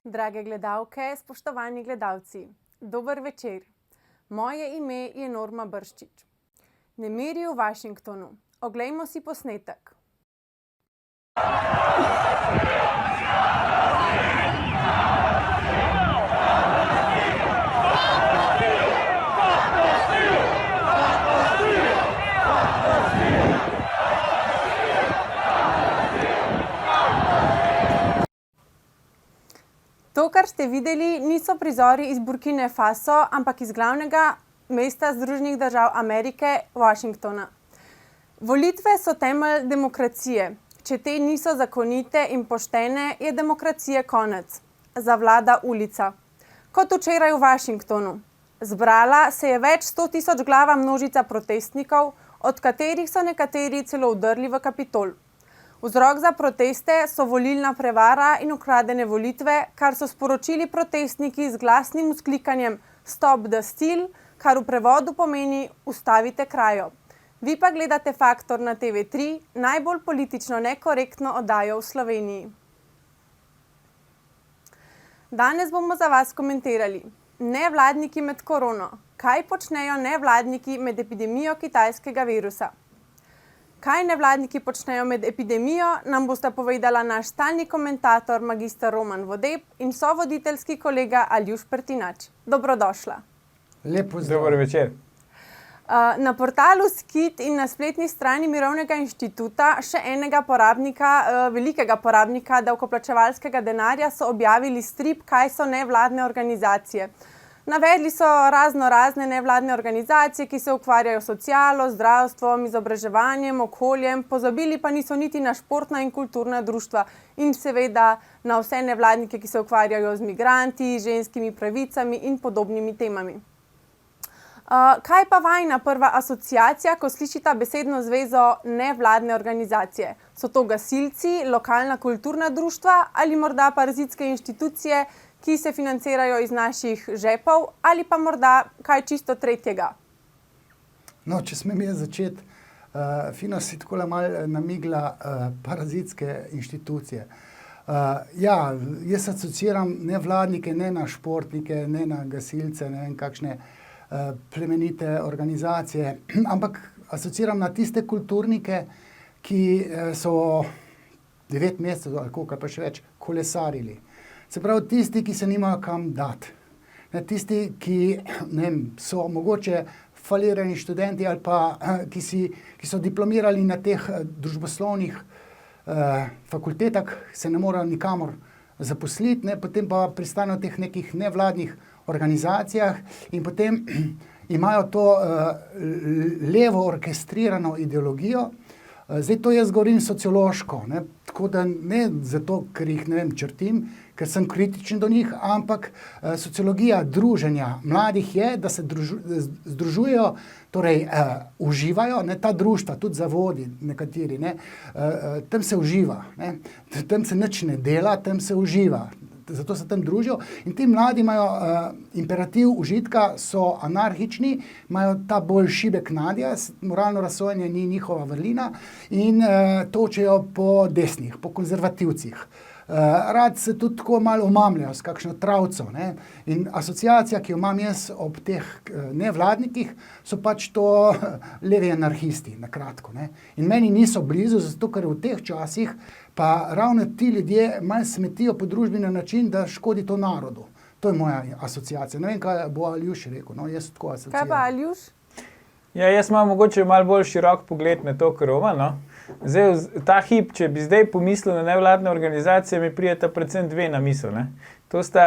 Drage gledalke, spoštovani gledalci, dober večer. Moje ime je Norma Brščič. Nemiri v Washingtonu. Oglejmo si posnetek. To, kar ste videli, niso prizori iz Burkine Faso, ampak iz glavnega mesta Združenih držav Amerike, Washingtona. Volitve so temelj demokracije. Če te niso zakonite in poštene, je demokracije konec. Zavlada ulica. Kot včeraj v Washingtonu. Zbrala se je več 100.000 glava množica protestnikov, od katerih so nekateri celo vdrli v Kapitol. Vzrok za proteste so volilna prevara in ukradene volitve, kar so sporočili protestniki z glasnim vzklikanjem Stop the steal, kar v prevodu pomeni ustavite krajo. Vi pa gledate Faktor na TV3, najbolj politično nekorektno oddajo v Sloveniji. Danes bomo za vas komentirali nevladniki med korono. Kaj počnejo nevladniki med epidemijo kitajskega virusa? Kaj nevladniki počnejo med epidemijo, nam bosta povedala naš stalni komentator magister Roman Vodeb in sovoditeljski kolega Aljuš Pertinač. Dobrodošla. Lep pozdrav. Dober večer. Na portalu Skit in na spletni strani Mirovnega inštituta še enega velikega porabnika davkoplačevalskega denarja so objavili strip Kaj so nevladne organizacije. Navedli so razne nevladne organizacije, ki se ukvarjajo s socialo, zdravstvom, izobraževanjem, okoljem, pozabili pa niso niti na športna in kulturna društva in seveda na vse nevladnike, ki se ukvarjajo z migranti, ženskimi pravicami in podobnimi temami. Kaj pa vajina prva asociacija, ko slišita besedno zvezo nevladne organizacije? So to gasilci, lokalna kulturna društva ali morda parazitske inštitucije, ki se financirajo iz naših žepov, ali pa morda kaj čisto tretjega? No, če smem jaz začeti, fino si takole malo namigla parazitske inštitucije. Jaz asociiram nevladnike ne na športnike, ne na gasilce, ne vem kakšne plemenite organizacije, ampak asociiram na tiste kulturnike, ki so 9 mesecev ali koliko pa še več kolesarili. Se pravi, tisti, ki se nimajo kam dati. Tisti, ki so mogoče falirani študenti ali pa ki so diplomirali na teh družboslovnih fakultetah, se ne morejo nikamor zaposliti, potem pa pristanejo v teh nekih nevladnih organizacijah in potem imajo to levo orkestrirano ideologijo. Zdaj to jaz govorim sociološko, tako da ne zato, ker jih črtim, ker sem kritičen do njih, ampak sociologija druženja mladih je, da se združujejo, torej uživajo, ta društva, tudi zavodi nekateri, tam se uživa, tam se nič ne dela, tam se uživa. Zato se tam družijo in ti mladi imajo imperativ užitka, so anarhični, imajo ta bolj šibek nadja, moralno razsojanje ni njihova vrlina in točejo po desnih, po konzervativcih. Rad se tudi tako malo omamljajo s kakšno travco. In asociacija, ki jo imam jaz ob teh nevladnikih, so pač to levi anarhisti, na kratko. In meni niso blizu, zato ker v teh časih pa ravno ti ljudje malo smetijo po družbi na način, da škodi to narodu. To je moja asociacija. Ne vem, kaj bo Aljuš rekel. Jaz tako asociiram. Kaj pa Aljuš? Jaz imam mogoče malo bolj širok pogled na to, kar Roma. Zdaj, ta hip, če bi zdaj pomislil na nevladne organizacije, mi prijeta predvsem dve na misel. To sta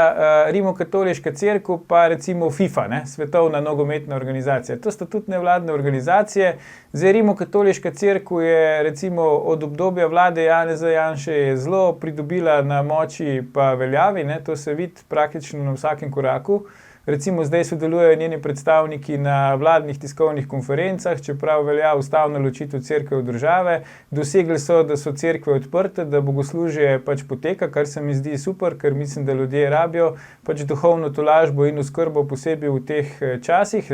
Rimokatoliška cerkev pa recimo FIFA, svetovna nogometna organizacija. To sta tudi nevladne organizacije. Zdaj, Rimokatoliška cerkev je recimo od obdobja vlade Janeza Janše je zelo pridobila na moči pa veljavi, to se vidi praktično na vsakem koraku. Recimo zdaj sodelujejo njeni predstavniki na vladnih tiskovnih konferencah, čeprav velja ustavna ločitev cerkve od države. Dosegli so, da so cerkve odprte, da bogoslužje pač poteka, kar se mi zdi super, ker mislim, da ljudje rabijo pač duhovno tolažbo in oskrbo posebej v teh časih.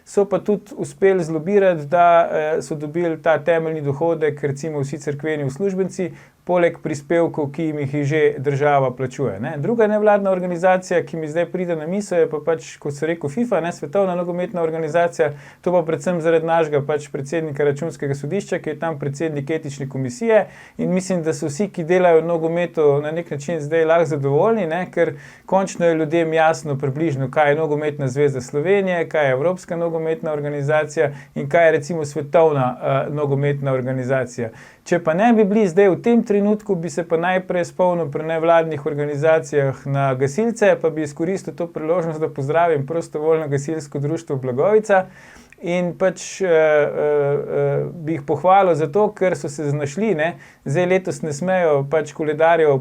So pa tudi uspeli zlobirati, da so dobili ta temeljni dohodek, recimo vsi cerkveni uslužbenci, poleg prispevkov, ki jih že država plačuje. Ne. Druga nevladna organizacija, ki mi zdaj pride na misel, je pa pač, kot se rekel, FIFA, ne, Svetovna nogometna organizacija, to pa predvsem zaradi našega pač predsednika Računskega sodišča, ki je tam predsednik etične komisije, in mislim, da so vsi, ki delajo v nogometu, na nek način zdaj lahko zadovoljni, ne, ker končno je ljudem jasno približno, kaj je Nogometna zveza Slovenije, kaj je Evropska nogometna organizacija in kaj je recimo Svetovna nogometna organizacija. Če pa ne bi bili zdaj v tem trenutku, bi se pa najprej spomnil pri nevladnih organizacijah na gasilce, pa bi izkoristil to priložnost, da pozdravim prostovoljno gasilsko društvo Blagovica. In pač bi jih pohvalil zato, ker so se znašli, ne. Zdaj letos ne smejo pač koledarjev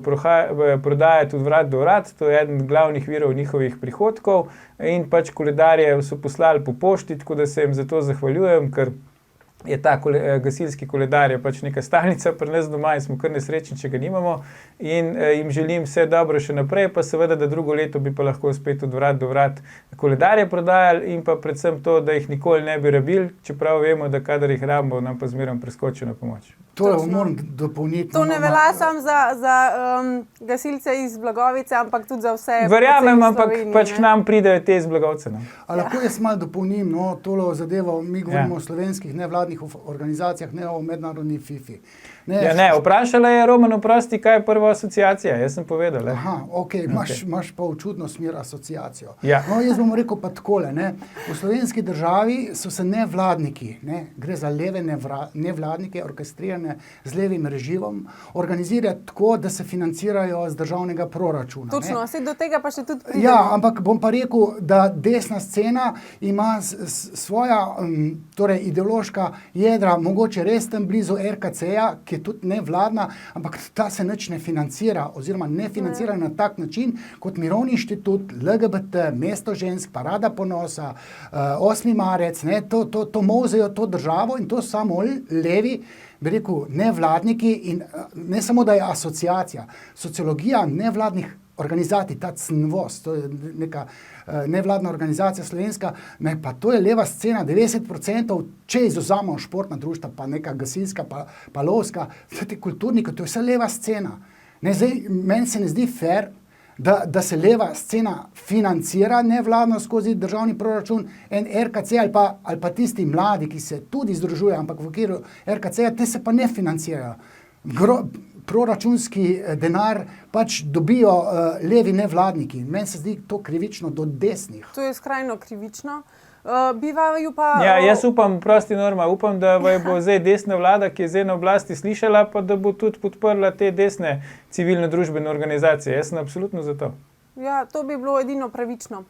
prodajati od vrat do vrat, to je eden glavnih virov njihovih prihodkov, in pač koledarje so poslali po pošti, tako da se jim za to zahvaljujem, ker je ta gasilski koledar je pač neka stalnica pri nas doma in smo kar nesrečni, če ga nimamo, in jim želim vse dobro še naprej, pa seveda, da drugo leto bi pa lahko spet od vrat do vrat koledarje prodajali in pa predvsem to, da jih nikoli ne bi rabili, čeprav vemo, da kadar jih rabimo, nam pa zmerom preskočijo na pomoč. To moram dopolniti. To ne velja samo za gasilce iz Blagovice, ampak tudi za vse. Verjamem, ampak pač k nam pridejo te iz Blagovce. No. A lahko jaz malo dopolnim, no, tolo zadevo, mi govorimo o slovenskih nevladnih organizacijah, ne o mednarodni FIFI. Ne, vprašala je Roman, oprosti, kaj je prva asociacija, jaz sem povedal. Aha, okej, imaš pa v čudno smer asociacijo. Ja. No, jaz bom rekel pa takole, ne, v slovenski državi so se nevladniki, ne, gre za leve nevladnike, orkestrirane z levim režimom, organizirajo tako, da se financirajo z državnega proračuna. Točno, se do tega pa še tudi pridemo. Ja, ampak bom pa rekel, da desna scena ima svoja torej ideološka jedra, mogoče res tam blizu RKC-ja, ki je tudi nevladna, ampak ta se nič ne financira, oziroma ne financira na tak način, kot Mirovni inštitut, LGBT, Mesto žensk, Parada ponosa, 8. marec, ne, to mozejo to državo in to samo levi, bi rekel, nevladniki in ne samo, da je asociacija, sociologija nevladnih organizacij, ta CNVOS, to je neka nevladna organizacija slovenska, ne, pa to je leva scena, 90%, če izvzamemo športna društva, pa neka gasilska, pa lovska, te kulturniki, to je vse leva scena. Ne, zdaj, meni se ne zdi fair, da se leva scena financira nevladno skozi državni proračun, en RKC ali pa tisti mladi, ki se tudi združujejo, ampak v okviru RKC-ja, te se pa ne financirajo. Proračunski denar pač dobijo levi nevladniki. Meni se zdi to krivično do desnih. To je skrajno krivično. Bivajo pa... Ja, jaz upam, prosti Norma, upam, da bo zdaj desna vlada, ki je zdaj na oblasti, slišala, pa da bo tudi podprla te desne civilno-družbene organizacije. Jaz sem absolutno za to. Ja, to bi bilo edino pravično.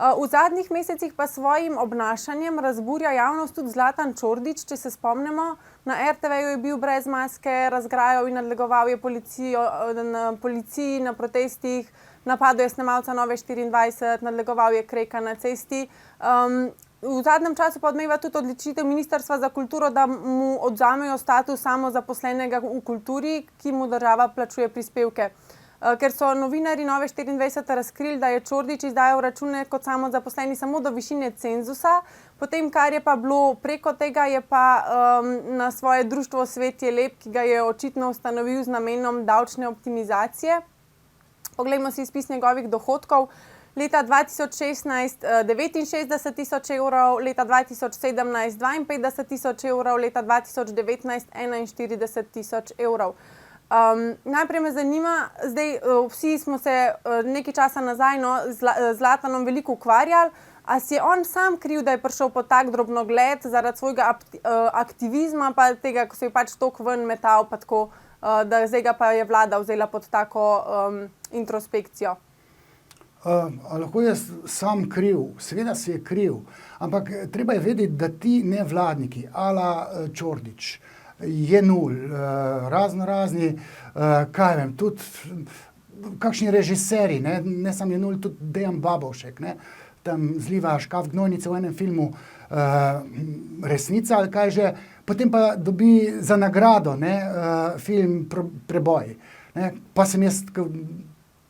V zadnjih mesecih pa svojim obnašanjem razburja javnost tudi Zlatan Čordić, če se spomnimo. Na RTV-ju je bil brez maske, razgrajal in nadlegoval je policiji na protestih, napadel je snemalca Nove24, nadlegoval je Kreka na cesti. V zadnjem času pa odmeva tudi odločitev Ministrstva za kulturo, da mu odvzamejo status samozaposlenega v kulturi, ki mu država plačuje prispevke. Ker so novinarji Nove24 razkrili, da je Čordić izdajal račune kot samozaposleni samo do višine cenzusa, potem, kar je pa bilo preko tega, je pa na svoje društvo Svet je lep, ki ga je očitno ustanovil z namenom davčne optimizacije. Poglejmo si izpis njegovih dohodkov. Leta 2016 69 tisoč evrov, leta 2017 52 tisoč evrov, leta 2019 41 tisoč evrov. Najprej me zanima, zdaj vsi smo se nekaj časa nazaj z Zlatanom veliko ukvarjali, a si je on sam kriv, da je prišel pod tak drobnogled zaradi svojega aktivizma, pa tega, ko se je pač toliko ven metal, pa tako, da zdaj ga pa je vlada vzela pod tako introspekcijo? Lahko jaz sam kriv, seveda si je kriv, ampak treba je vedeti, da ti nevladniki, ala Čordić, Jenull, razni, kaj vem, tudi kakšni režiserji, ne samo Jenull, tudi Dejan Babovšek, ne, tam zliva škaf gnojnice v enem filmu Resnica ali kaj že, potem pa dobi za nagrado film Preboj. Ne, pa sem jaz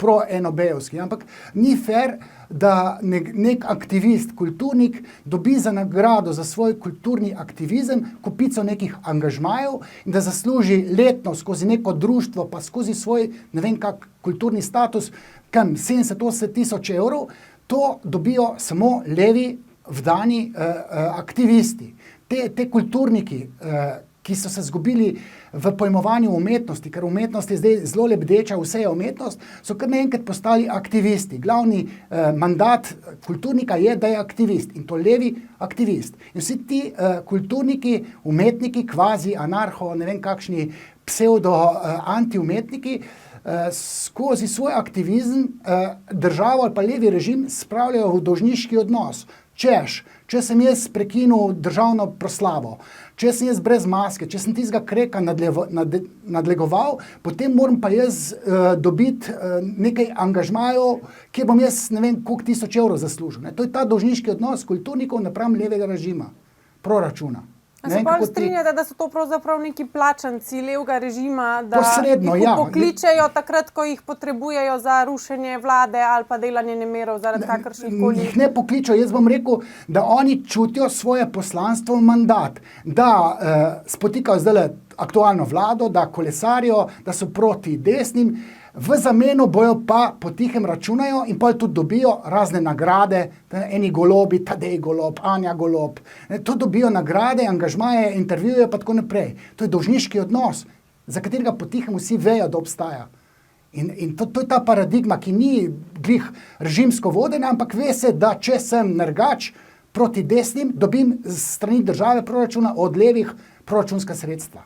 pro-enobejevski. Ampak ni fair, da nek aktivist, kulturnik dobi za nagrado za svoj kulturni aktivizem kupico nekih angažmajev in da zasluži letno skozi neko društvo pa skozi svoj, ne vem kak, kulturni status, kam 70-80 tisoč evrov, to dobijo samo levi vdani aktivisti. Te kulturniki, ki so se zgubili v pojmovanju umetnosti, ker umetnost je zdaj zelo lebdeča, vse je umetnost, so kar naenkrat postali aktivisti. Glavni mandat kulturnika je, da je aktivist in to levi aktivist. In vsi ti kulturniki, umetniki, kvazi, anarho, ne vem kakšni pseudo-anti-umetniki, skozi svoj aktivizem državo ali pa levi režim spravljajo v dolžniški odnos. Češ, če sem jaz prekinil državno proslavo, če sem jaz brez maske, če sem tistega kreka nadlegoval, potem moram pa jaz dobiti nekaj angažmajev, kjer bom jaz ne vem koliko tisoč evrov zaslužil. Ne? To je ta dolžniški odnos kulturnikov napram levega režima, proračuna. A se pa strinjate, da so to pravzaprav neki plačanci levega režima, da posredno, jih pokličejo takrat, ko jih potrebujejo za rušenje vlade ali pa delanje nemerov zaradi kakršnih koli? Jih ne pokličejo, jaz bom rekel, da oni čutijo svoje poslanstvo, mandat, da spotikajo zdaj aktualno vlado, da kolesarijo, da so proti desnim, v zameno bojo pa potihem računajo in pa tudi dobijo razne nagrade, eni Golobi, Tadej Golob, Anja Golob, to dobijo nagrade, angažmaje, intervjuje pa tako naprej. To je dolžniški odnos, za katerega potihem vsi vejo, da obstaja. In to je ta paradigma, ki ni glih režimsko vodena, ampak ve se, da če sem nergač proti desnim, dobim strani države proračuna od levih proračunska sredstva.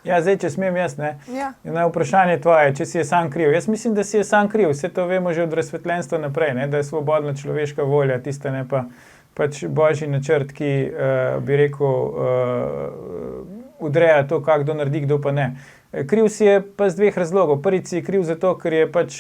Ja, zdaj, če smem jaz, ne? Ja. Na vprašanje tvoje, če si je sam kriv. Jaz mislim, da si je sam kriv. Vse to vemo že od razsvetljenstva naprej, ne? Da je svobodna človeška volja, tista ne pa pač božji načrt, ki bi rekel, odreja to, kdo naredi, kdo pa ne. Kriv si je pa z dveh razlogov. Prvič si je kriv zato, ker je pač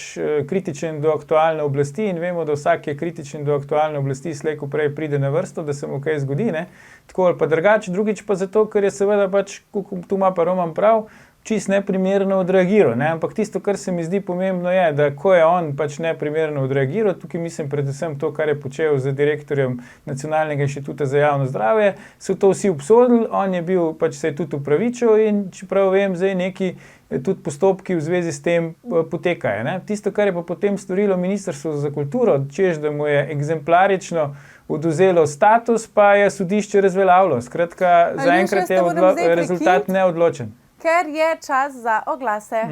kritičen do aktualne oblasti in vemo, da vsak, ki je kritičen do aktualne oblasti, slej ko prej pride na vrsto, da se mu kaj zgodi, ne? Tako ali pa drugače. Drugič pa zato, ker je seveda pač, tu ima pa Roman prav, čisto neprimerno odreagiral, ne? Ampak tisto, kar se mi zdi pomembno je, da ko je on pač neprimerno odreagiral, tukaj mislim predvsem to, kar je počel z direktorjem Nacionalnega inštituta za javno zdravje, so to vsi obsodili, on je bil, pač se je tudi upravičil in čeprav vem, zdaj neki tudi postopki v zvezi s tem potekajo, ne? Tisto, kar je pa potem storilo Ministrstvo za kulturo, češ, da mu je eksemplarično odvzelo status, pa je sodišče razveljavilo. Skratka, zaenkrat je rezultat neodločen. Ker je čas za oglase.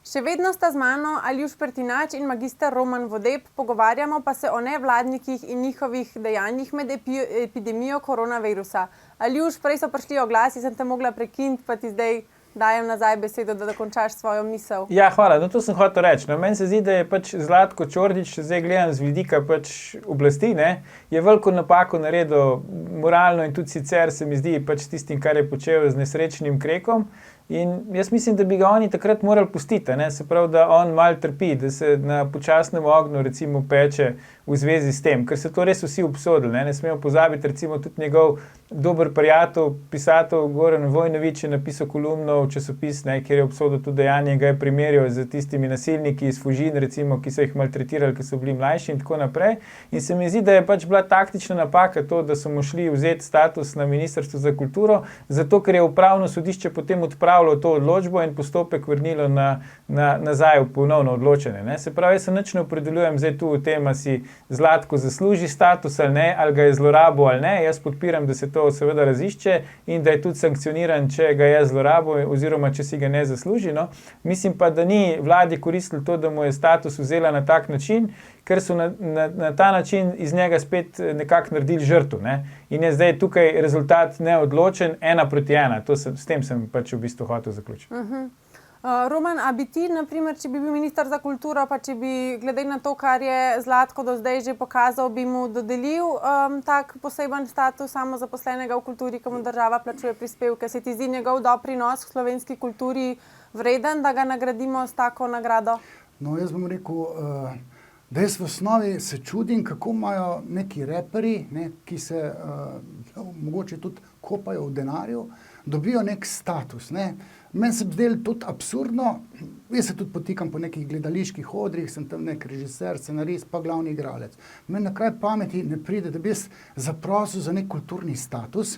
Še vedno sta z mano Aljuš Pertinač in magister Roman Vodeb, pogovarjamo pa se o nevladnikih in njihovih dejanjih med epidemijo koronavirusa. Aljuš, prej so prišli oglasi, sem te mogla prekiniti, pa ti zdaj dajem nazaj besedo, da dokončaš svojo misel. Ja, hvala, to sem hotel reči. No, meni se zdi, da je pač Zlatko Čordić, če zdaj gledam z vidika pač oblasti, ne, je veliko napako naredil moralno in tudi sicer se mi zdi pač tistim, kar je počel z nesrečnim krekom. In jaz mislim, da bi ga oni takrat morali pustiti, ne? Se pravi, da on malo trpi, da se na počasnem ognju recimo peče v zvezi s tem, ker se to res vsi obsodili, ne smemo pozabiti, recimo tudi njegov dober prijatelj, pisatelj Goran Vojnović je napisal kolumno v časopis, ne, kjer je obsodil tudi dejanje, ga je primerjal z tistimi nasilniki iz Fužin, recimo, ki so jih maltretirali, ki so bili mlajši in tako naprej. In se mi zdi, da je pač bila taktična napaka to, da so mu šli vzeti status na Ministrstvu za kulturo, zato ker je upravno sodišče potem odpravilo to odločbo in postopek vrnilo nazaj v ponovno odločanje. Ne. Se pravi, jaz se nič ne opredeljujem zdaj tu v tem, a si Zlatko zasluži status ali ne, ali ga je zlorabil ali ne. Jaz podpiram, da se to seveda razišče in da je tudi sankcioniran, če ga je zlorabil oziroma če si ga ne zasluži. No. Mislim pa, da ni vladi koristilo to, da mu je status vzela na tak način, ker so na ta način iz njega spet nekako naredili žrtev. Ne. In je zdaj tukaj rezultat neodločen, 1-1. S tem sem pač v bistvu hotel zaključiti. Roman, a bi ti, naprimer, če bi bil minister za kulturo, pa če bi, glede na to, kar je Zlatko do zdaj že pokazal, bi mu dodelil tak poseben status samozaposlenega v kulturi, ki mu država plačuje prispevke? Se ti zdi njegov doprinos k slovenski kulturi vreden, da ga nagradimo s tako nagrado? No, jaz bom rekel, da jaz v osnovi se čudim, kako imajo neki reperi, ki se mogoče tudi kopajo v denarju, dobijo nek status. Meni se zdelo tudi absurdno, jaz se tudi potikam po nekih gledaliških odrih, sem tam nek režiser, scenarist, pa glavni igralec. Meni na kraj pameti ne pride, da bi jaz zaprosil za nek kulturni status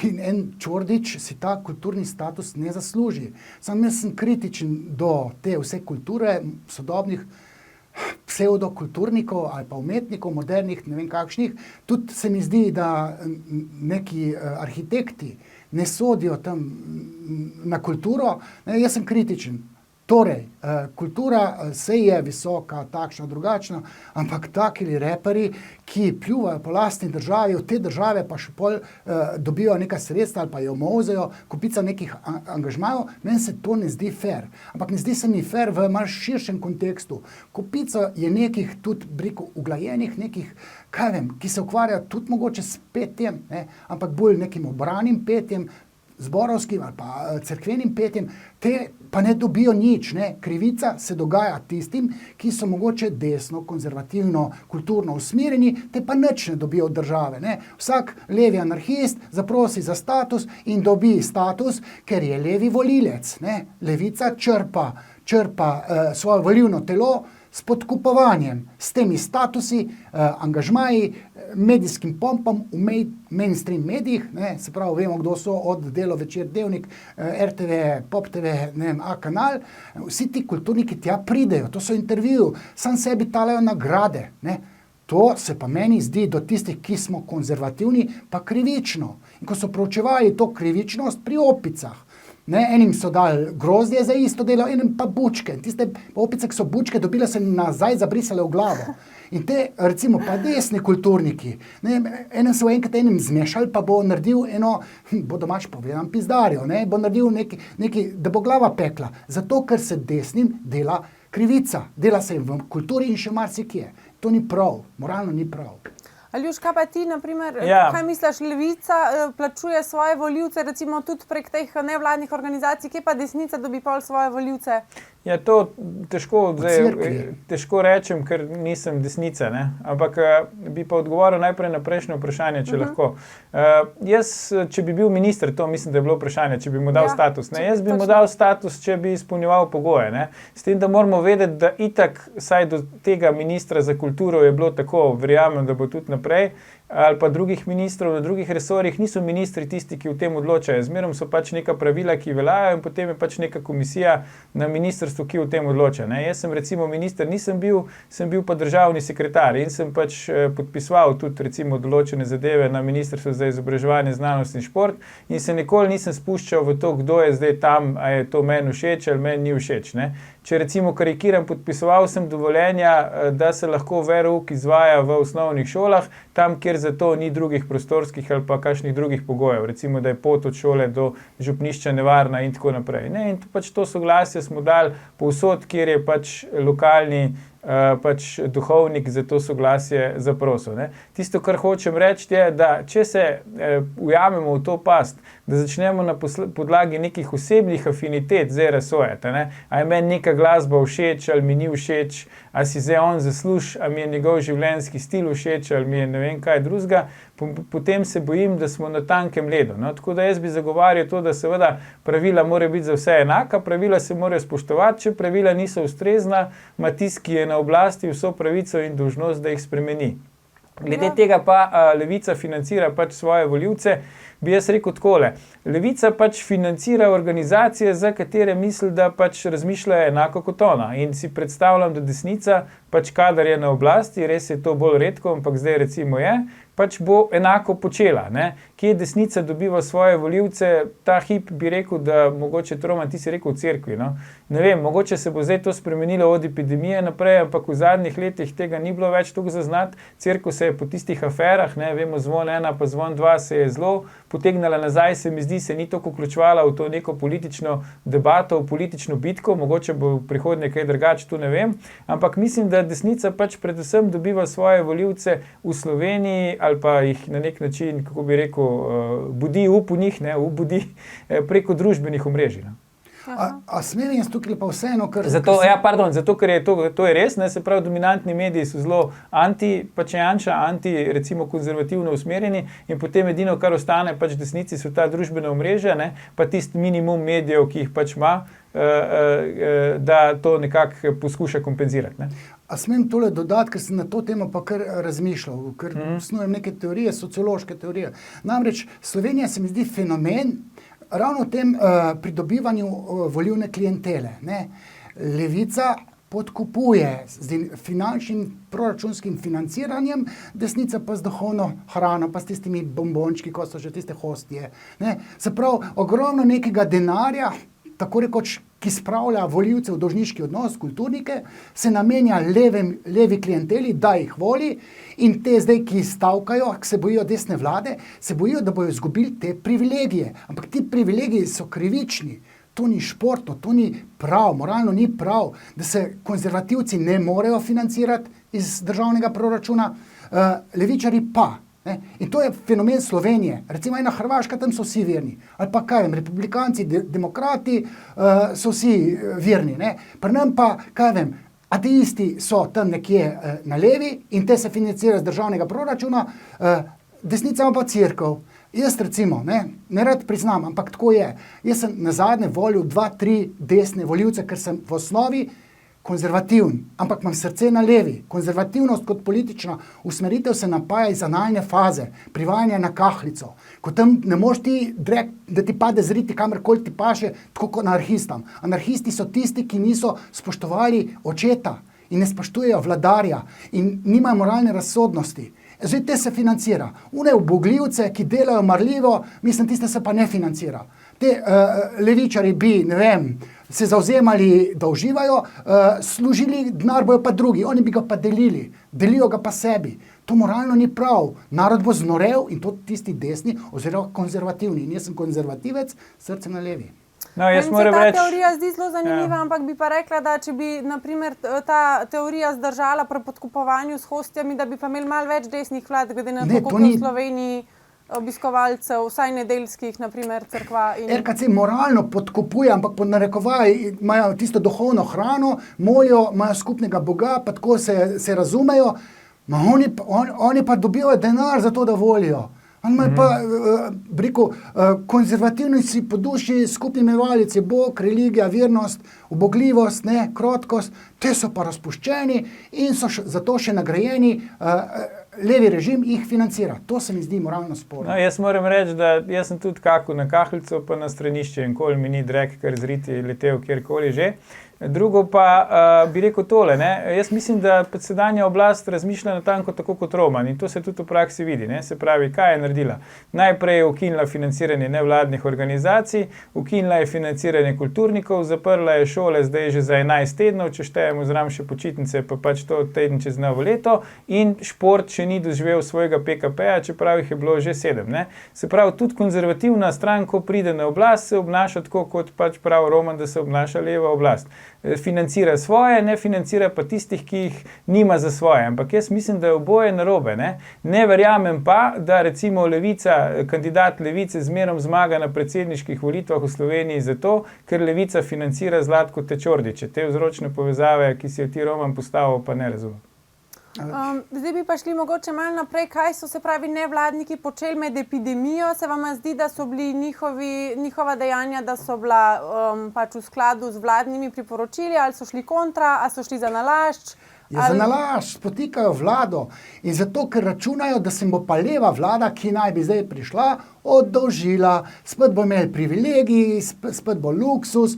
in en Čordić si ta kulturni status ne zasluži. Sam jaz sem kritičen do te vse kulture sodobnih pseudokulturnikov ali pa umetnikov, modernih, ne vem kakšnih. Tudi se mi zdi, da neki arhitekti ne sodijo tam na kulturo. Jaz sem kritičen. Torej, kultura se je visoka, takšna, drugačna, ampak takili reperi, ki pljuvajo po lastni državi, od te države pa še pol dobijo neka sredstva ali pa jo mozejo, kupica nekih angažmajev, meni se to ne zdi fair. Ampak ne zdi se mi fair v malo širšem kontekstu. Kupica je nekih tudi, uglajenih, nekih, kaj vem, ki se ukvarjajo tudi mogoče s petjem, ampak bolj nekim obranim petjem, zborovskim ali pa cerkvenim petjem, te pa ne dobijo nič. Krivica se dogaja tistim, ki so mogoče desno, konzervativno, kulturno usmerjeni, te pa nič ne dobijo od države. Vsak levi anarhist zaprosi za status in dobi status, ker je levi volilec. Levica črpa svoje volilno telo s podkupovanjem, s temi statusi, angažmaji, medijskim pompom v mainstream medijih, se pravi, vemo, kdo so, od Delo, Večer, Dnevnik, RTV, Pop TV, A kanal, vsi ti kulturniki tja pridejo, to so intervjuji, sam sebi talajo nagrade, To se pa meni zdi do tistih, ki smo konzervativni, pa krivično. In ko so proučevali to krivičnost pri opicah, enim so dali grozdje za isto delo, enim pa bučke. Tiste opice, ki so bučke, dobile se nazaj zabrisale v glavo. In te, recimo, pa desni kulturniki, enem so enkrat enim zmešali, pa bo naredil eno, bo domač povedan, pizdarjo, bo naredil neki, da bo glava pekla. Zato, ker se desnim dela krivica. Dela se jim v kulturi in še marsikje. To ni prav, moralno ni prav. Aljuš, kaj pa ti, naprimer, kaj misliš, Levica plačuje svoje volivce, recimo tudi prek teh nevladnih organizacij, kje pa desnica dobi pol svoje volivce? Ja, to težko rečem, ker nisem desnica, ampak bi pa odgovoril najprej na prejšnje vprašanje, če lahko. Jaz, če bi bil minister, to mislim, da je bilo vprašanje, če bi mu dal status. Jaz bi mu dal status, če bi izpolnjeval pogoje. S tem, da moramo vedeti, da itak, saj do tega ministra za kulturo je bilo tako, verjamem, da bo tudi naprej, ali pa drugih ministrov na drugih resorjih, niso ministri tisti, ki v tem odločajo. Zmerom so pač neka pravila, ki veljajo, in potem je pač neka komisija na ministrstvu, ki v tem odloča. Jaz sem recimo minister, nisem bil, sem bil pa državni sekretar in sem pač podpisoval tudi recimo določene zadeve na ministrstvu za izobraževanje, znanost in šport in se nikoli nisem spuščal v to, kdo je zdaj tam, a je to meni všeč ali meni ni všeč. Če recimo karikiram, podpisoval sem dovoljenja, da se lahko verouk izvaja v osnovnih šolah, tam, kjer za to ni drugih prostorskih ali pa kakšnih drugih pogojev, recimo, da je pot od šole do župnišča nevarna in tako naprej. In pač to soglasje smo dali povsod, kjer je pač lokalni duhovnik za to soglasje zaprosil. Tisto, kar hočem reči, je, da če se ujamemo v to past, da začnemo na podlagi nekih osebnih afinitet zdaj razsojati, a je meni neka glasba všeč ali mi ni všeč, a si zdaj on zasluži, a mi je njegov življenjski stil všeč ali mi je ne vem kaj drugega, potem se bojim, da smo na tankem ledu. Tako da jaz bi zagovarjal to, da seveda pravila morajo biti za vse enaka, pravila se morajo spoštovati, če pravila niso ustrezna, ima tisti, ki je na oblasti, vso pravico in dolžnost, da jih spremeni. Glede tega pa Levica financira pač svoje volivce, bi jaz rekel takole. Levica pač financira organizacije, za katere misli, da pač razmišljajo enako kot ona. In si predstavljam, da desnica, pač kadar je na oblasti, res je to bolj redko, ampak zdaj recimo je, pač bo enako počela. Ne? Kje desnica dobiva svoje volivce, ta hip bi rekel, da mogoče, Roman, ti si rekel v cerkvi. No? Ne vem, mogoče se bo zdaj to spremenilo od epidemije naprej, ampak v zadnjih letih tega ni bilo več toliko zaznati. Cerkev se je po tistih aferah, ne, vemo, Zvon 1 pa Zvon 2 se je zelo potegnala nazaj, se mi zdi, se ni toliko vključevala v to neko politično debato, v politično bitko, mogoče bo v prihodnje kaj drugače, tu ne vem, ampak mislim, da desnica pač predvsem dobiva svoje volivce v Sloveniji ali pa jih na nek način, kako bi rekel, budi up v njih, ne, budi preko družbenih omrežij. Ne. A smem jaz tukaj pa vseeno, zato, ker je to je res, ne, se pravi, dominantni mediji so zelo anti recimo konzervativno usmerjeni in potem edino, kar ostane pač desnici, so ta družbena omrežja, ne, pa tisti minimum medijev, ki jih pač ima, da to nekako poskuša kompenzirati. Ne. A smem tole dodati, ker sem na to temo pa kar razmišljal, ker snujem neke teorije, sociološke teorije. Namreč Slovenija se mi zdi fenomen ravno v tem pridobivanju volilne klientele. Ne? Levica podkupuje z finančnim, proračunskim financiranjem, desnica pa z duhovno hrano, pa s tistimi bombončki, ko so že tiste hostije. Ne? Se pravi, ogromno nekega denarja, tako rekoč, ki spravlja volivce v dolžniški odnos, kulturnike, se namenja levi klienteli, da jih voli, in te zdaj, ki stavkajo, ki se bojijo desne vlade, se bojijo, da bojo izgubili te privilegije. Ampak ti privilegiji so krivični. To ni športno, to ni prav, moralno ni prav, da se konzervativci ne morejo financirati iz državnega proračuna, levičari pa. Ne? In to je fenomen Slovenije. Recimo ena Hrvaška, tam so vsi verni. Ali pa kaj vem, republikanci, demokrati so vsi verni. Ne? Pri nam pa, kaj vem, ateisti so tam nekje na levi in te se financirajo z državnega proračuna, desnica ima pa cerkev. Jaz recimo, ne rad priznam, ampak tako je. Jaz sem nazadnje volil 2-3 desne volivce, ker sem v osnovi konzervativni, ampak imam srce na levi. Konzervativnost kot politična usmeritev se napaja iz analne faze, privajanja na kahlico. Ko tam ne moš ti da ti pade zriti kamorkoli ti paše, tako kot anarhistom. Anarhisti so tisti, ki niso spoštovali očeta in ne spoštujejo vladarja in nimajo moralne razsodnosti. Zdaj te se financira. Une ubogljivce, ki delajo marljivo, mislim, tiste se pa ne financira. Te levičari bi, ne vem, se zauzemali, da uživajo, služili denar bojo pa drugi, oni bi ga pa delili, delijo ga pa sebi. To moralno ni prav. Narod bo znorel in to tisti desni oziroma konzervativni. In jaz sem konzervativec, srce na levi. No, jaz Meni se ta reči, teorija zdi zelo zanimiva, ampak bi pa rekla, da če bi naprimer ta teorija zdržala pri podkupovanju s hostjami, da bi pa imeli malo več desnih vlad, glede na to, koliko v Sloveniji obiskovalcev, vsaj nedeljskih, naprimer, cerkva. RKC moralno podkupuje, ampak pod narekovaj imajo tisto duhovno hrano, molijo, imajo skupnega Boga, pa tako se razumejo, oni pa dobijo denar za to, da volijo. On ima pa, konzervativni si po duši skupni imenovalec je Bog, religija, vernost, ubogljivost, krotkost, te so pa razpuščeni in so zato še nagrajeni, levi režim jih financira. To se mi zdi moralno sporno. No, jaz moram reči, da jaz sem tudi kakor na kahlico pa na stranišče in kol mi ni drek, kar zriti letel kjerkoli že. Drugo pa bi rekel tole, ne? Jaz mislim, da sedanja oblast razmišlja natanko tako kot Roman in to se tudi v praksi vidi. Ne? Se pravi, kaj je naredila? Najprej je ukinila financiranje nevladnih organizacij, ukinila je financiranje kulturnikov, zaprla je šole zdaj že za 11 tednov, če štejemo zraven še počitnice, pa pač to teden čez novo leto in šport še ni doživel svojega PKP-ja, čeprav jih je bilo že 7. Ne? Se pravi, tudi konzervativna stran, ko pride na oblast, se obnaša tako, kot pač pravi Roman, da se obnaša leva oblast. Financira svoje, ne financira pa tistih, ki jih nima za svoje. Ampak jaz mislim, da je oboje narobe. Ne verjamem pa, da recimo Levica, kandidat Levice zmerom zmaga na predsedniških volitvah v Sloveniji zato, ker Levica financira Zlatko Čordića. Te vzročne povezave, ki si jo ti Roman postavil, pa ne razumem. Zdaj bi pa šli mogoče malo naprej, kaj so se pravi nevladniki počeli med epidemijo. Se vam zdi, da so bili njihova dejanja, da so bila pač v skladu z vladnimi priporočili, ali so šli kontra, ali so šli za nalašč, Za nalašč spotikajo vlado in zato, ker računajo, da se bo pa leva vlada, ki naj bi zdaj prišla, oddolžila, spet bo imeli privilegij, spet bo luksus,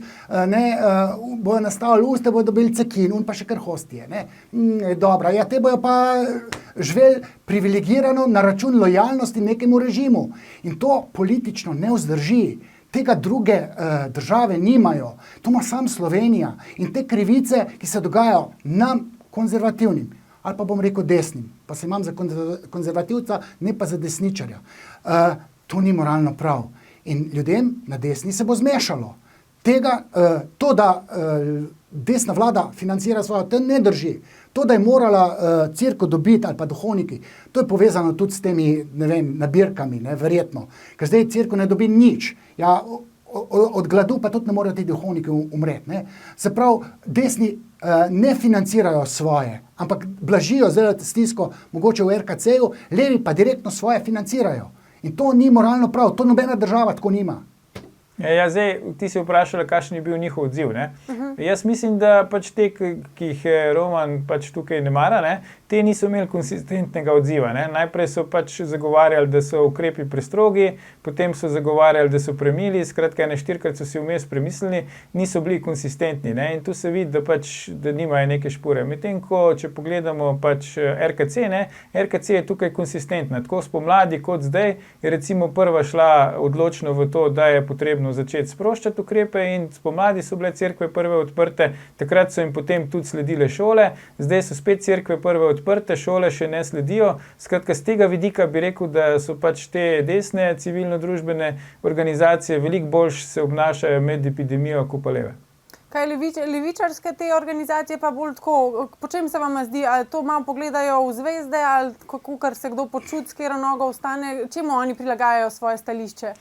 bojo nastavili usta, bojo dobili cekin, pa še kar hostije. Dobra, ja, te bojo pa živeli privilegirano na račun lojalnosti nekemu režimu. In to politično ne vzdrži. Tega druge države nimajo. To ima sam Slovenija. In te krivice, ki se dogajajo nam, konzervativnim, ali pa bom rekel desnim, pa se imam za konzervativca, ne pa za desničarja. To ni moralno prav. In ljudem na desni se bo zmešalo. To, da desna vlada financira svojo, to ne drži. To, da je morala cerkev dobiti ali pa duhovniki, to je povezano tudi s temi, nabirkami, verjetno. Ker zdaj cerkev ne dobi nič. Ja, od gladu pa tudi ne morajo ti duhovniki umreti. Se pravi, desni ne financirajo svoje, ampak blažijo zdaj stisko, mogoče v RKC-ju, levi pa direktno svoje financirajo. In to ni moralno prav, to nobena država tako nima. Ja, zdaj, ti si vprašala, kakšen je bil njihov odziv. Jaz mislim, da pač te, ki jih Roman pač tukaj ne mara, te niso imeli konsistentnega odziva. Najprej so pač zagovarjali, da so ukrepi prestrogi, potem so zagovarjali, da so premili, skratka, 4-krat so si vmes premislili, niso bili konsistentni. In tu se vidi, da nimajo neke špore. Medtem ko, če pogledamo pač RKC, RKC je tukaj konsistentna. Tako spomladi kot zdaj je recimo prva šla odločno v to, da je potrebno začeti sproščati ukrepe in spomladi so bile cerkve prve odprte, takrat so jim potem tudi sledile šole, zdaj so spet cerkve prve odprte, šole še ne sledijo. Skratka, z tega vidika bi rekel, da so pač te desne civilno-družbene organizacije veliko bolj se obnašajo med epidemijo, kot pa leve. Kaj levičarske te organizacije pa bolj tako, po čem se vam zdi, ali to malo pogledajo v zvezde, ali kakor se kdo počuti, s katero nogo ostane, čemu oni prilagajajo svoje stališče?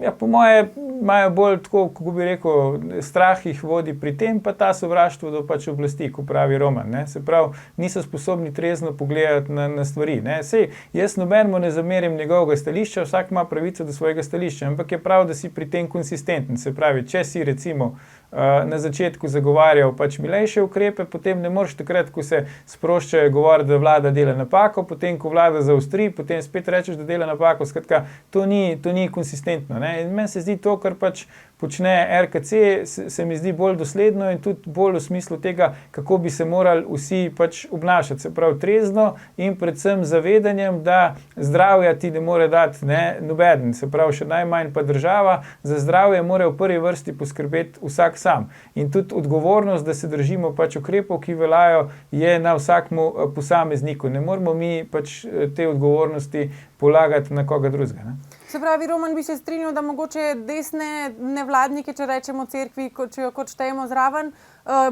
Ja, po moje imajo bolj tako, kako bi rekel, strah jih vodi pri tem, pa ta sovraštvo do pač oblasti, ko pravi Roman. Se pravi, niso sposobni trezno pogledati na stvari. Sej, jaz nobenemu ne zamerim njegovega stališča, vsak ima pravico do svojega stališča, ampak je prav, da si pri tem konsistenten. Se pravi, če si recimo na začetku zagovarjal pač milejše ukrepe, potem ne moreš takrat, ko se sproščajo govoriti, da vlada dela napako, potem, ko vlada zaostri, potem spet rečeš, da dela napako. Skratka, to ni konsistentno. In meni se zdi to, kar pač počne RKC, se mi zdi bolj dosledno in tudi bolj v smislu tega, kako bi se morali vsi pač obnašati. Se pravi, trezno in predvsem zavedanjem, da zdravja ti ne more dati nobeden. Se pravi, še najmanj pa država. Za zdravje mora v prvi vrsti poskrbeti vsak sam. In tudi odgovornost, da se držimo pač ukrepov, ki veljajo, je na vsakmu posamezniku. Ne moramo mi pač te odgovornosti polagati na koga drugega. Se pravi, Roman, bi se strinjal, da mogoče desne nevladnike, če rečemo cerkvi, če jo kot štejemo zraven,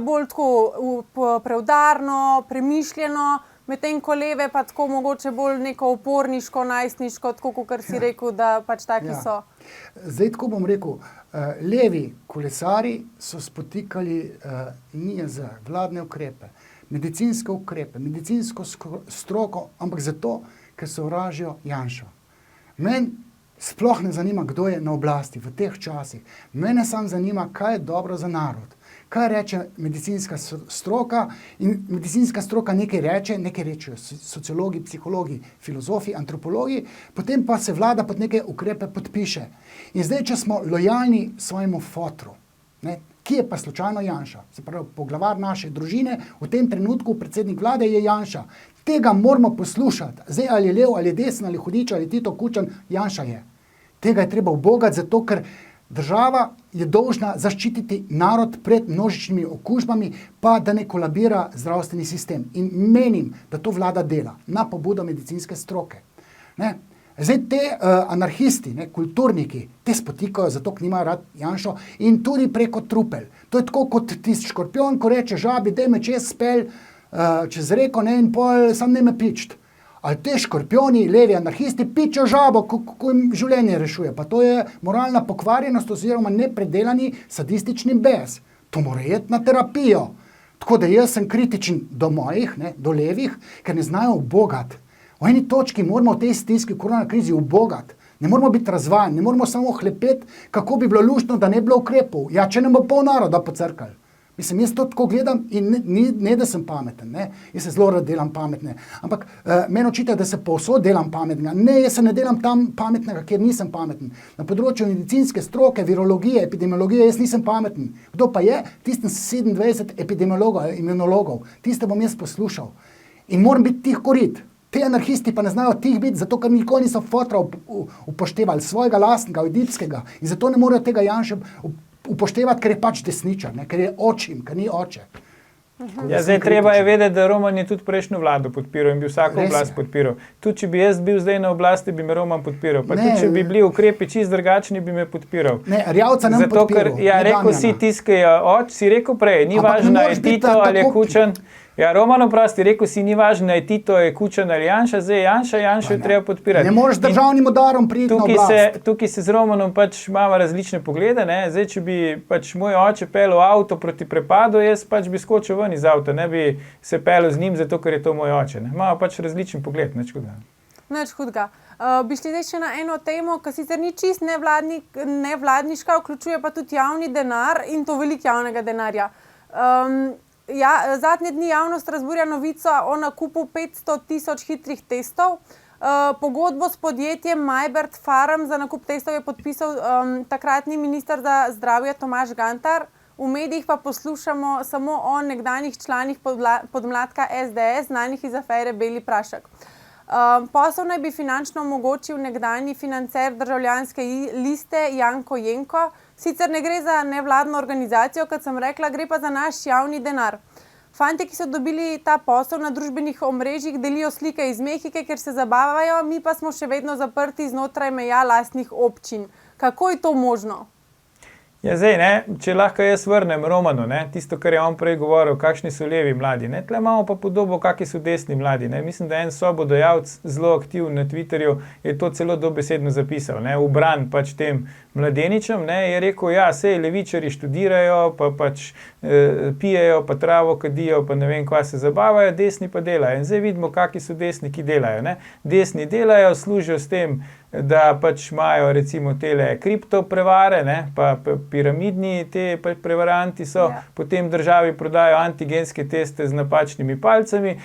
bolj tako preudarno, premišljeno, medtem ko leve pa tako mogoče bolj neko uporniško, najstniško, tako kot si rekel, da pač taki so. Zdaj, tako bom rekel, levi kolesari so spotikali NIJZ, vladne ukrepe, medicinsko stroko, ampak zato, ker sovražijo Janšo. Meni sploh ne zanima, kdo je na oblasti v teh časih. Mene samo zanima, kaj je dobro za narod. Kaj reče medicinska stroka in medicinska stroka nekaj rečejo sociologi, psihologi, filozofi, antropologi, potem pa se vlada pod neke ukrepe podpiše. In zdaj, če smo lojalni svojemu fotru, ki je pa slučajno Janša, se pravi, poglavar naše družine, v tem trenutku predsednik vlade je Janša. Tega moramo poslušati. Zdaj, ali je lev, ali je desen, ali hudič, ali Tito Kučan, Janša je. Tega je treba ubogati, zato ker država je dolžna zaščititi narod pred množičnimi okužbami, pa da ne kolabira zdravstveni sistem. In menim, da to vlada dela na pobudo medicinske stroke. Zdaj, te anarhisti, kulturniki, te spotikajo, zato ker nimajo rad Janšo in tudi preko trupel. To je tako kot tisti škorpion, ko reče žabi, daj me čez spelj, čez reko, in pol sam ne me pičt. Ali te škorpioni, levi anarhisti, pičo žabo, ko jim življenje rešuje. Pa to je moralna pokvarjenost oziroma nepredelani sadistični bes. To mora iti na terapijo. Tako da jaz sem kritičen do mojih, do levih, ker ne znajo ubogati. V eni točki moramo v tej stiski, korona krizi ubogati. Ne moramo biti razvajani, ne moramo samo hlepeti, kako bi bilo luštno, da ne bi bilo ukrepov. Ja, če nam bo pol naroda pocrkali. Mislim, jaz to tako gledam in ne da sem pameten, ne? Jaz se zelo rad delam pametne, ampak meni očitajo, da se povsod delam pametnega. Ne, jaz se ne delam tam pametnega, kjer nisem pameten. Na področju medicinske stroke, virologije, epidemiologije, jaz nisem pameten. Kdo pa je? Tistem 27 epidemiologov, imunologov. Tiste bom jaz poslušal. In moram biti tih korit. Te anarhisti pa ne znajo tih biti, zato ker nikoli niso fotra upoštevali svojega lastnega, ojdipskega. In zato ne morejo tega Janše upoštevati, ker je pač desničar, ne? Ker je očim, ker ni oče. Ja, zdaj treba je vedeti, da Roman je tudi prejšnjo vlado podpiral in bi vsako oblast podpiral. Tudi če bi jaz bil zdaj na oblasti, bi me Roman podpiral. Pa tudi če bi bili ukrepi čist drugačni, bi me podpiral. Ne, Erjavca ne Zato, podpiral. ker, rekel si tiskajo oč, si rekel prej, ni važno, je Tito ali je Kučan. Ja, Roman, oprosti, rekel si, ni važno, je Tito, je Kučan ali Janša, zdaj Janša je treba podpirati. Ne moreš državnim udarom priti na oblast. Tukaj se z Romanom pač imamo različne poglede, ne. Zdaj, če bi pač moj oče pelil avto proti prepadu, jaz pač bi skočil ven iz avta, ne bi se pelil z njim, zato ker je to moj oče, ne. Imamo pač različen pogled, nič hudega. Nič hudega. Bi šli zdaj še na eno temo, ki sicer ni čist nevladniška, vključuje pa tudi javni denar in to veliko javnega denarja. Zadnje dni javnost razburja novica o nakupu 500.000 hitrih testov. Pogodbo s podjetjem Majbert Pharm za nakup testov je podpisal takratni minister za zdravje Tomaž Gantar. V medijih pa poslušamo samo o nekdanjih članih podmladka SDS, znanih iz afere Beli prašek. Posel naj bi finančno omogočil nekdanji financer Državljanske liste Janko Jenko. Sicer ne gre za nevladno organizacijo, kot sem rekla, gre pa za naš javni denar. Fantje, ki so dobili ta posel na družbenih omrežjih, delijo slike iz Mehike, ker se zabavajo, mi pa smo še vedno zaprti znotraj meja lastnih občin. Kako je to možno? Ja, zdaj, ne, če lahko jaz vrnem Romanu, ne, tisto, kar je on prej govoril, kakšni so levi mladi, ne, tle imamo pa podobo, kakšni so desni mladi, ne, mislim, da en sobodajalec zelo aktiven na Twitterju je to celo dobesedno zapisal, ne, v bran pač tem mladeničem, ne, je rekel, ja, sej levičari študirajo, pa pač pijejo, pa travo kadijo, pa ne vem, kva se zabavajo, desni pa delajo in zdaj vidimo, kakšni so desni, ki delajo, ne, desni delajo, služijo s tem, da pač imajo recimo tele kripto prevare, ne, pa piramidni te prevaranti so, potem državi prodajo antigenske teste z napačnimi palcami,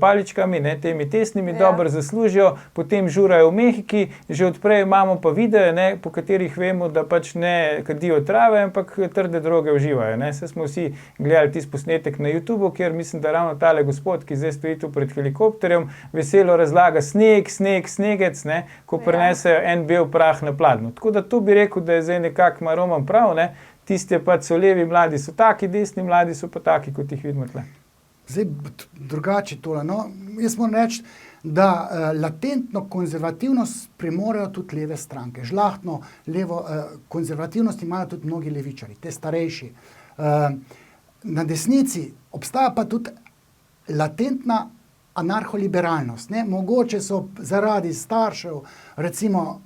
paličkami, ne, temi testnimi, dobro zaslužijo, potem žurajo v Mehiki, že odprej imamo pa videe, ne, po katerih vemo, da pač ne kadijo trave, ampak trde droge uživajo, ne, se smo vsi gledali tisti posnetek na YouTubeu, kjer mislim, da ravno tale gospod, ki zdaj stoji tu pred helikopterjem, veselo razlaga snegec, ne, ko prinesejo en bel prah na pladnju. Tako da tu bi rekel, da je zdaj nekako ima Roman prav, ne? Tiste pa so levi mladi so taki, desni mladi so pa taki, kot jih vidimo tle. Zdaj drugače tole, no, jaz moram reči, da latentno konzervativnost premorejo tudi leve stranke. Žlahtno levo konzervativnost imajo tudi mnogi levičari, te starejši. Na desnici obstaja pa tudi latentna anarholiberalnost, ne? Mogoče so zaradi staršev recimo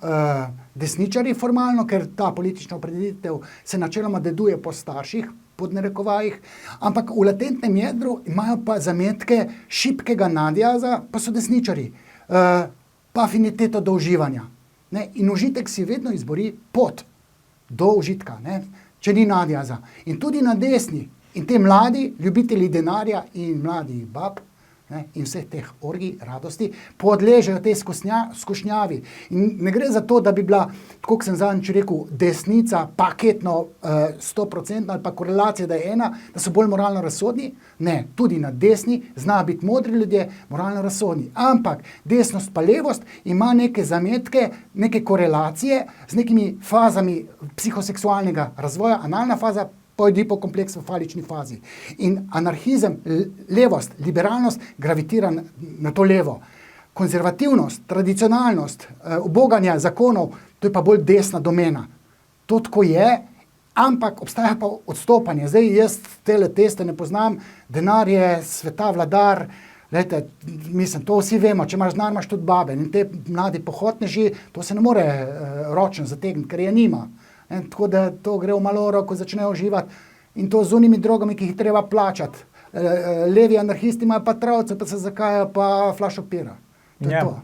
desničari formalno, ker ta politična opredelitev se načeloma deduje po starših, pod narekovajih, ampak v latentnem jedru imajo pa zametke šibkega nadjaza, pa so desničari, pa afiniteto do uživanja. Ne? In užitek si vedno izbori pot do užitka, ne? Če ni nadjaza. In tudi na desni, in te mladi ljubitelji denarja in mladi bab, in vseh teh orgij, radosti, podležejo tej skušnjavi. In ne gre za to, da bi bila, tako kot sem zadnjič rekel, desnica paketno 100% ali pa korelacija, da je ena, da so bolj moralno razsodni. Ne, tudi na desni znajo biti modri ljudje moralno razsodni. Ampak desnost pa levost ima neke zametke, neke korelacije z nekimi fazami psihoseksualnega razvoja, analna faza, po kompleks v falični fazi. In anarhizem, levost, liberalnost gravitira na to levo. Konzervativnost, tradicionalnost, uboganje zakonov, to je pa bolj desna domena. To tako je, ampak obstaja pa odstopanje. Zdaj jaz tele teste ne poznam, denar je sveta vladar, lejte, mislim, to vsi vemo, če imaš denar, imaš tudi babe. In te mladi pohotneži, to se ne more ročno zategniti, ker je nima. Tako da to gre v maloro, ko začnejo uživati in to z unimi drogami, ki jih treba plačati. Levi anarhisti imajo pa travce, pa se zakajajo pa flašo pira. To je to.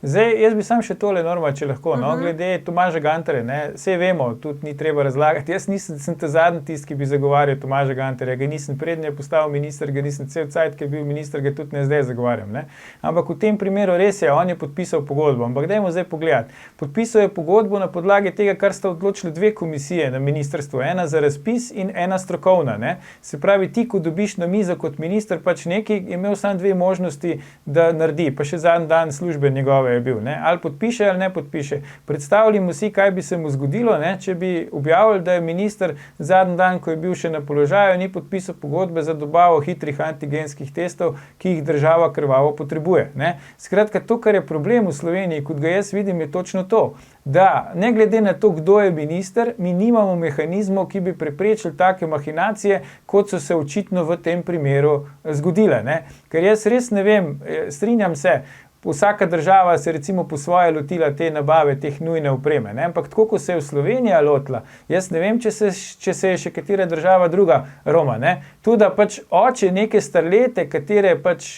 Zdaj, jaz bi sam še tole norma, če lahko, no, glede Tomaža Gantarja, ne, vse vemo, tudi ni treba razlagati, jaz sem ta zadnji tisti, ki bi zagovarjal Tomaža Gantarja, ga nisem prednje postal minister, ga nisem cel cajt, ki je bil minister, ga tudi ne zdaj zagovarjam, ne. Ampak v tem primeru res je, on je podpisal pogodbo, ampak dajmo zdaj pogledati. Podpisal je pogodbo na podlagi tega, kar sta odločili dve komisije na ministrstvu, ena za razpis in ena strokovna, ne. Se pravi, ti, ko dobiš na mizo kot minister, pač nekaj, je imel samo dve možnosti, da naredi, pa še zadnji dan službe njegove je bil, ne? Ali podpiše ali ne podpiše. Predstavljamo si, kaj bi se mu zgodilo, ne? Če bi objavili, da je minister zadnji dan, ko je bil še na položaju, ni podpisal pogodbe za dobavo hitrih antigenskih testov, ki jih država krvavo potrebuje, ne? Skratka, to, kar je problem v Sloveniji, kot ga jaz vidim, je točno to, da ne glede na to, kdo je minister, mi nimamo mehanizmov, ki bi preprečili take mahinacije, kot so se očitno v tem primeru zgodile, ne? Ker jaz res ne vem, strinjam se, vsaka država se recimo po svoje lotila te nabave, teh nujne opreme, ne? Ampak tako, ko se je v Slovenija lotila, jaz ne vem, če se je še katera država druga Roma, ne? Tudi pač oče neke starlete, katere pač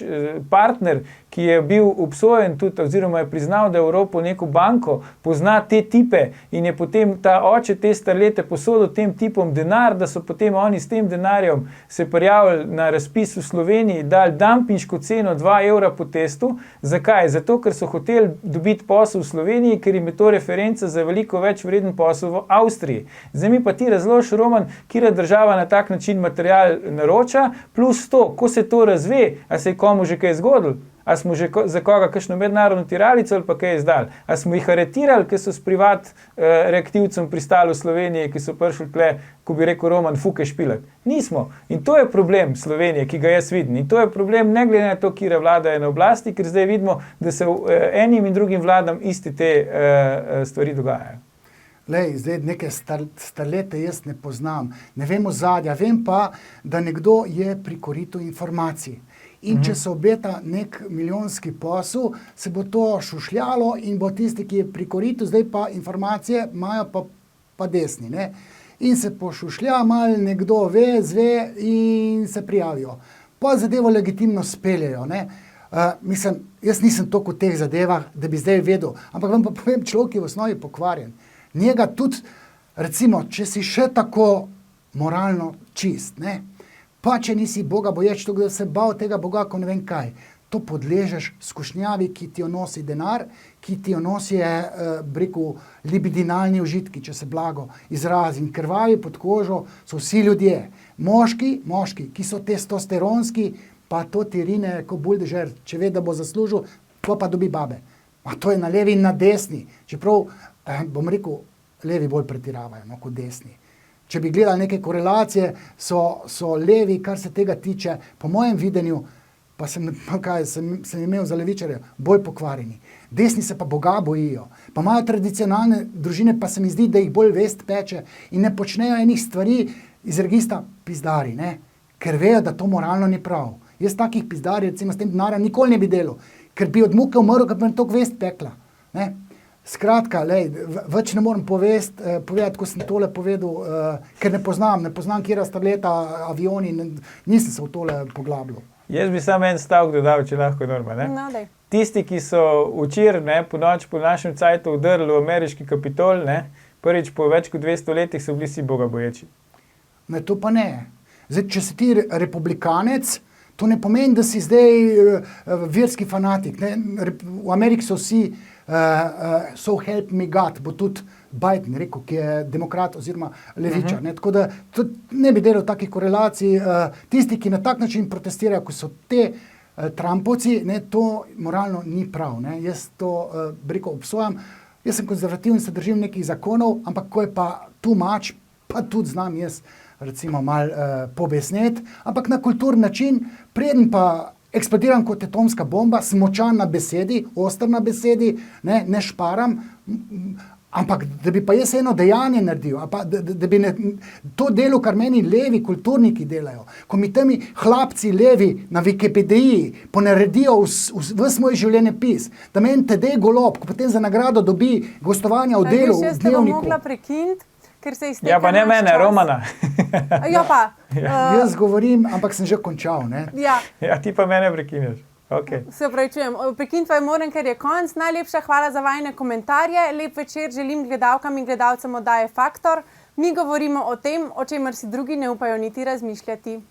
partner, ki je bil obsojen tudi, oziroma je priznal, da je v Evropo neko banko, pozna te tipe in je potem ta oče te starlete posodil tem tipom denar, da so potem oni s tem denarjem se prijavili na razpis v Sloveniji, dali dampinško ceno 2 evra po testu. Zakaj? Zato, ker so hoteli dobiti posel v Sloveniji, ker jim je to referenca za veliko več vreden posel v Avstriji. Zdaj mi pa ti razložiš, Roman, katera država na tak način material naroča, plus to, ko se to razve, a se je komu že kaj zgodilo? A smo že za koga kakšno mednarodno tiralico ali pa kaj izdali? A smo jih aretirali, ki so s privat reaktivcem pristali v Sloveniji, ki so prišli tle, ko bi rekel Roman, fuke špilat? Nismo. In to je problem Slovenije, ki ga jaz vidim. In to je problem ne glede na to, kira vlada je na oblasti, ker zdaj vidimo, da se enim in drugim vladam isti te stvari dogajajo. Lej, zdaj neke starlete jaz ne poznam, ne vem ozadja, vem pa, da nekdo je pri koritu informacij. In če se obeta nek milijonski posel, se bo to šušljalo in bo tisti, ki je pri koritu, zdaj pa informacije imajo pa desni, ne? In se pošušlja, malo nekdo zve in se prijavijo. Pa zadevo legitimno speljejo, ne? Mislim, jaz nisem toliko v teh zadevah, da bi zdaj vedel, ampak vam pa povem, človek je v osnovi pokvarjen. Njega tudi, recimo, če si še tako moralno čist, ne? Pa če nisi Boga boječ, to, da se bal tega Boga, ko ne vem kaj, to podležeš skušnjavi, ki ti jo nosi denar, ki ti jo nosi, libidinalni užitki, če se blago izrazi. In krvavi pod kožo so vsi ljudje. Moški, ki so testosteronski, pa to ti rine ko buldežer, če ve, da bo zaslužil, pa dobi babe. A to je na levi in na desni. Čeprav, bom rekel, levi bolj pretiravajo, no, kot desni. Če bi gledali neke korelacije, so levi, kar se tega tiče, po mojem videnju, pa sem imel za levičarje, bolj pokvarjeni. Desni se pa Boga bojijo. Pa imajo tradicionalne družine, pa se mi zdi, da jih bolj vest peče in ne počnejo enih stvari iz registra pizdari, ne? Ker vejo, da to moralno ni prav. Jaz takih pizdarjev, recimo s tem denarjem, nikoli ne bi delal, ker bi od muke umrl, ker bi me toliko vest pekla, ne? Skratka, več ne morem povedati, ko sem tole povedal, ker ne poznam, kjera starleta, avioni, nisem se v tole poglabljal. Jaz bi samo en stavek dodal, če lahko Norma, ne? No, daj. Tisti, ki so včeraj, ne, po noč po našem cajtu vdrli v ameriški Kapitol, ne, prvič po več kot 200 letih so bili vsi Boga boječi. Ne, to pa ne. Zdaj, če si ti republikanec, to ne pomeni, da si zdaj verski fanatik, ne? V Ameriki so vsi so help me God, bo tudi Biden rekel, ki je demokrat oziroma levičar. Ne? Tako da ne bi delal takih korelacij. Tisti, ki na tak način protestirajo, ko so te Trumpovci, ne, to moralno ni prav. Ne? Jaz to obsojam. Jaz sem konzervativen, se držim nekih zakonov, ampak ko je pa too much, pa tudi znam jaz recimo malo pobesneti, ampak na kulturni način, preden pa eksplodiram kot atomska bomba, smočan na besedi, oster na besedi, ne šparam, ampak da bi pa jaz eno dejanje naredil, da bi to delo, kar meni levi kulturniki delajo, ko mi temi hlapci levi na Wikipediji ponaredijo ves moj življenjepis, da meni Tadej Golob, ko potem za nagrado dobi gostovanja v Delu, v Dnevniku. Jaz te bom mogla prekiniti, ker se izteka ja, pa ne mene, čas. Romana. Ja, pa. Jaz govorim, ampak sem že končal, ne? Ja. Ja, ti pa mene prekineš. Okay. Se upravičujem, prekinitva je moram, ker je konc. Najlepša hvala za vajne komentarje. Lep večer želim gledalkam in gledalcem oddaje Faktor. Mi govorimo o tem, o čemer si drugi ne upajo niti razmišljati.